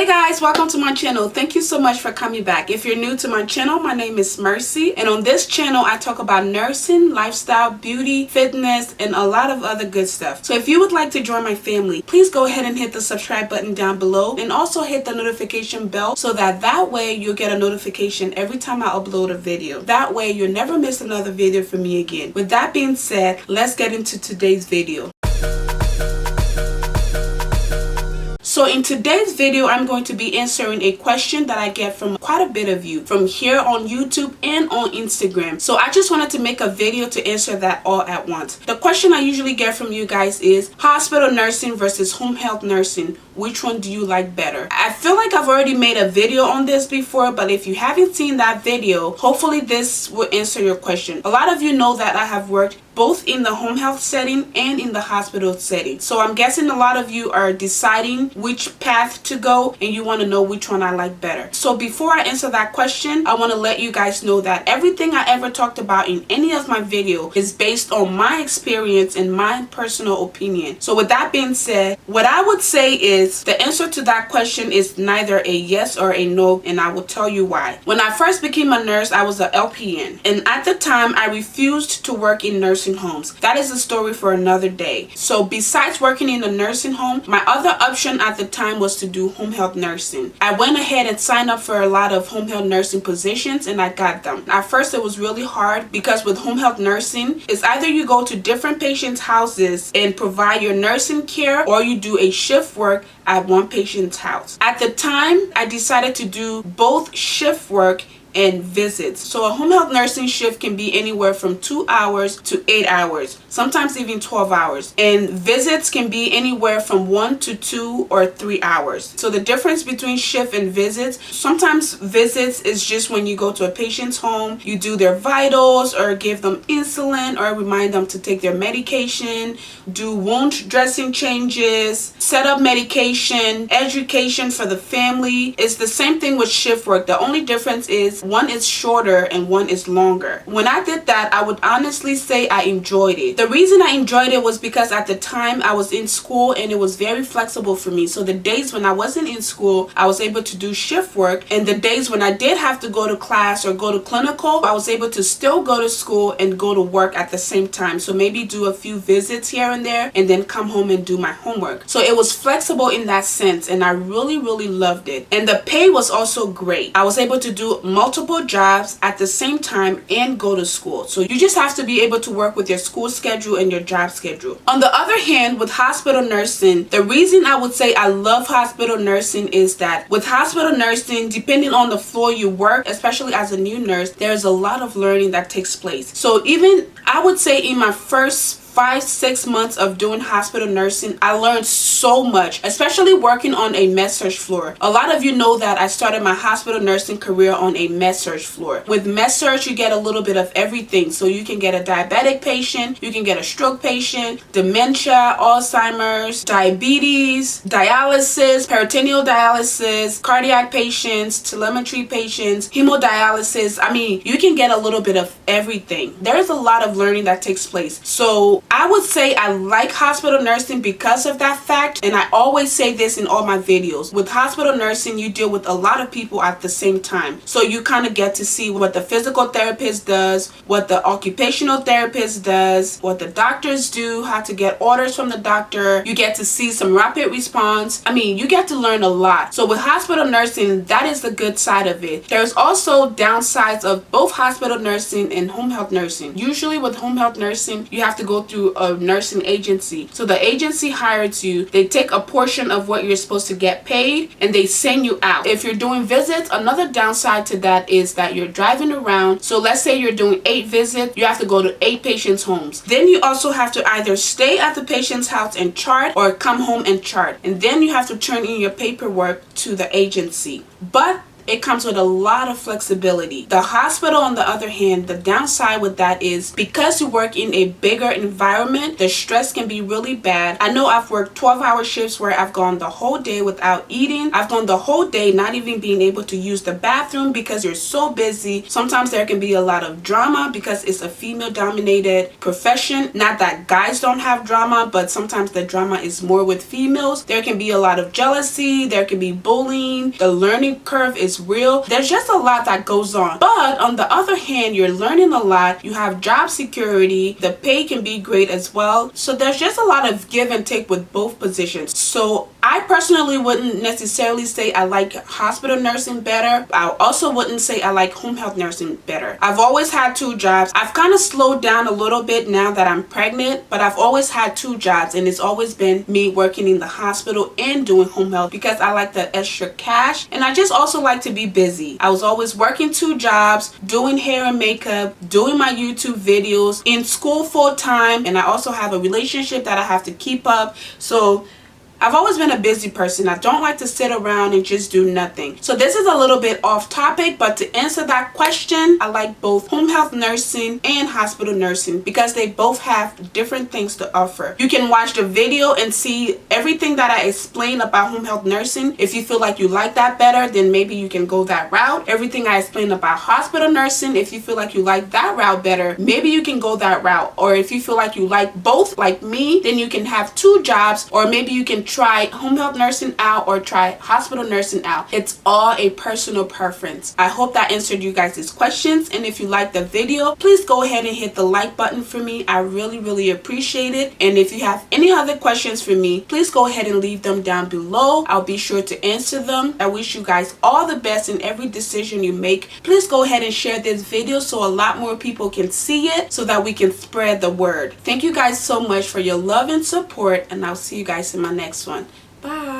Hey guys, welcome to my channel. Thank you so much for coming back. If you're new to my channel, my name is Mercy, and on this channel I talk about nursing, lifestyle, beauty, fitness, and a lot of other good stuff. So if you would like to join my family, please go ahead and hit the subscribe button down below and also hit the notification bell so that way you'll get a notification every time I upload a video. That way you'll never miss another video from me again. With that being said, let's get into today's video. So in today's video, I'm going to be answering a question that I get from quite a bit of you from here on YouTube and on Instagram. So I just wanted to make a video to answer that all at once. The question I usually get from you guys is hospital nursing versus home health nursing. Which one do you like better? I feel like I've already made a video on this before, but if you haven't seen that video, hopefully this will answer your question. A lot of you know that I have worked both in the home health setting and in the hospital setting. So I'm guessing a lot of you are deciding which path to go and you want to know which one I like better. So before I answer that question, I want to let you guys know that everything I ever talked about in any of my video is based on my experience and my personal opinion. So with that being said, what I would say is the answer to that question is neither a yes or a no, and I will tell you why. When I first became a nurse, I was an LPN, and at the time I refused to work in nursing homes. That is a story for another day. So besides working in a nursing home, my other option at the time was to do home health nursing. I went ahead and signed up for a lot of home health nursing positions and I got them. At first it was really hard because with home health nursing, it's either you go to different patients' houses and provide your nursing care, or you do a shift work at one patient's house. At the time, I decided to do both shift work and visits. So a home health nursing shift can be anywhere from 2 hours to 8 hours, sometimes even 12 hours. And visits can be anywhere from 1 to 2 or 3 hours. So the difference between shift and visits, sometimes visits is just when you go to a patient's home, you do their vitals or give them insulin or remind them to take their medication, do wound dressing changes, set up medication, education for the family. It's the same thing with shift work. The only difference is one is shorter and one is longer. When I did that, I would honestly say I enjoyed it. The reason I enjoyed it was because at the time I was in school and it was very flexible for me. So the days when I wasn't in school, I was able to do shift work, and the days when I did have to go to class or go to clinical, I was able to still go to school and go to work at the same time. So maybe do a few visits here and there and then come home and do my homework. So it was flexible in that sense, and I really loved it. And the pay was also great. I was able to do multiple jobs at the same time and go to school. So you just have to be able to work with your school schedule and your job schedule. On the other hand, with hospital nursing, the reason I would say I love hospital nursing is that with hospital nursing, depending on the floor you work, especially as a new nurse, there's a lot of learning that takes place. So even I would say in my first 5-6 months of doing hospital nursing, I learned so much, especially working on a med-surg floor. A lot of you know that I started my hospital nursing career on a med-surg floor. With med-surg, you get a little bit of everything. So you can get a diabetic patient, you can get a stroke patient, dementia, Alzheimer's, diabetes, dialysis, peritoneal dialysis, cardiac patients, telemetry patients, hemodialysis. I mean, you can get a little bit of everything. There is a lot of learning that takes place. So I would say I like hospital nursing because of that fact, and I always say this in all my videos. With hospital nursing, you deal with a lot of people at the same time. So you kind of get to see what the physical therapist does, what the occupational therapist does, what the doctors do, how to get orders from the doctor. You get to see some rapid response. I mean, you get to learn a lot. So with hospital nursing, that is the good side of it. There's also downsides of both hospital nursing and home health nursing. Usually with home health nursing, you have to go through a nursing agency. So the agency hires you, they take a portion of what you're supposed to get paid and they send you out. If you're doing visits, another downside to that is that you're driving around. So let's say you're doing 8 visits, you have to go to 8 patients' homes. Then you also have to either stay at the patient's house and chart or come home and chart. And then you have to turn in your paperwork to the agency. But it comes with a lot of flexibility. The hospital, on the other hand, the downside with that is because you work in a bigger environment, the stress can be really bad. I know I've worked 12-hour shifts where I've gone the whole day without eating. I've gone the whole day not even being able to use the bathroom because you're so busy. Sometimes there can be a lot of drama because it's a female dominated profession. Not that guys don't have drama, but sometimes the drama is more with females. There can be a lot of jealousy, there can be bullying, the learning curve is real. There's just a lot that goes on. But on the other hand, you're learning a lot, you have job security, the pay can be great as well. So there's just a lot of give and take with both positions. So I personally wouldn't necessarily say I like hospital nursing better. I also wouldn't say I like home health nursing better. I've always had two jobs. I've kind of slowed down a little bit now that I'm pregnant, but I've always had two jobs, and it's always been me working in the hospital and doing home health because I like the extra cash, and I just also like to be busy. I was always working two jobs, doing hair and makeup, doing my YouTube videos, in school full time, and I also have a relationship that I have to keep up. So I've always been a busy person. I don't like to sit around and just do nothing. So this is a little bit off topic, but to answer that question, I like both home health nursing and hospital nursing because they both have different things to offer. You can watch the video and see everything that I explained about home health nursing. If you feel like you like that better, then maybe you can go that route. Everything I explained about hospital nursing, if you feel like you like that route better, maybe you can go that route. Or if you feel like you like both like me, then you can have two jobs, or maybe you can try home health nursing out or try hospital nursing out. It's all a personal preference. I hope that answered you guys' questions, and if you liked the video, please go ahead and hit the like button for me. I really appreciate it. And if you have any other questions for me, please go ahead and leave them down below. I'll be sure to answer them. I wish you guys all the best in every decision you make. Please go ahead and share this video so a lot more people can see it so that we can spread the word. Thank you guys so much for your love and support, and I'll see you guys in my next one. Bye.